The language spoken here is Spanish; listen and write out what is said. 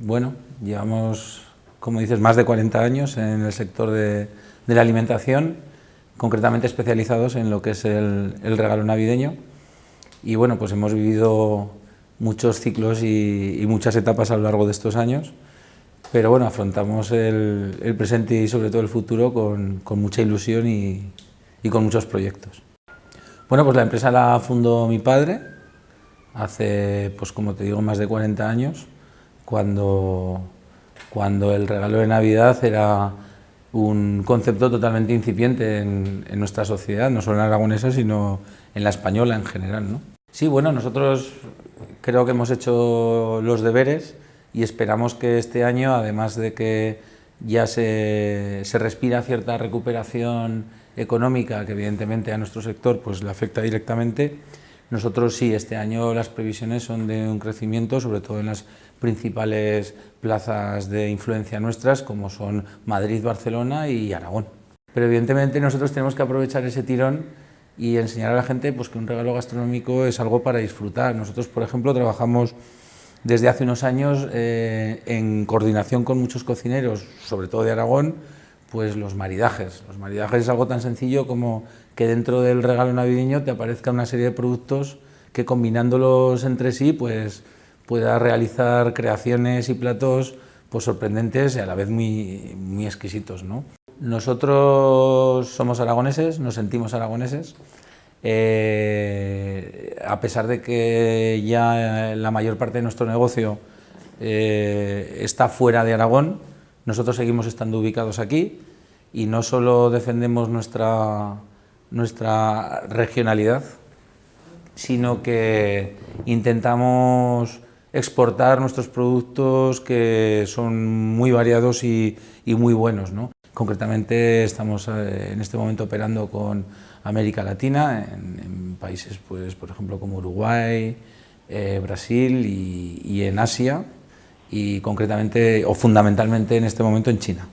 Bueno, llevamos, como dices, más de 40 años en el sector de la alimentación, concretamente especializados en lo que es el regalo navideño. Y bueno, pues hemos vivido muchos ciclos y muchas etapas a lo largo de estos años, pero bueno, afrontamos el presente y sobre todo el futuro con mucha ilusión y con muchos proyectos. Bueno, pues la empresa la fundó mi padre hace, pues como te digo, más de 40 años, cuando el regalo de Navidad era un concepto totalmente incipiente en nuestra sociedad, no solo en la aragonesa, sino en la española en general, ¿no? Sí, bueno, nosotros creo que hemos hecho los deberes y esperamos que este año, además de que ya se respira cierta recuperación económica, que evidentemente a nuestro sector pues le afecta directamente, nosotros sí, este año las previsiones son de un crecimiento, sobre todo en las principales plazas de influencia nuestras, como son Madrid, Barcelona y Aragón. Pero evidentemente nosotros tenemos que aprovechar ese tirón y enseñar a la gente pues, que un regalo gastronómico es algo para disfrutar. Nosotros, por ejemplo, trabajamos desde hace unos años en coordinación con muchos cocineros, sobre todo de Aragón, pues los maridajes. Los maridajes es algo tan sencillo como que dentro del regalo navideño te aparezca una serie de productos que combinándolos entre sí pues pueda realizar creaciones y platos pues sorprendentes y a la vez muy exquisitos, ¿no? Nosotros somos aragoneses, nos sentimos aragoneses, a pesar de que ya la mayor parte de nuestro negocio está fuera de Aragón, nosotros seguimos estando ubicados aquí y no solo defendemos nuestra regionalidad, sino que intentamos exportar nuestros productos que son muy variados y muy buenos, ¿no? Concretamente estamos en este momento operando con América Latina, en países pues, por ejemplo como Uruguay, Brasil y en Asia y concretamente o fundamentalmente en este momento en China.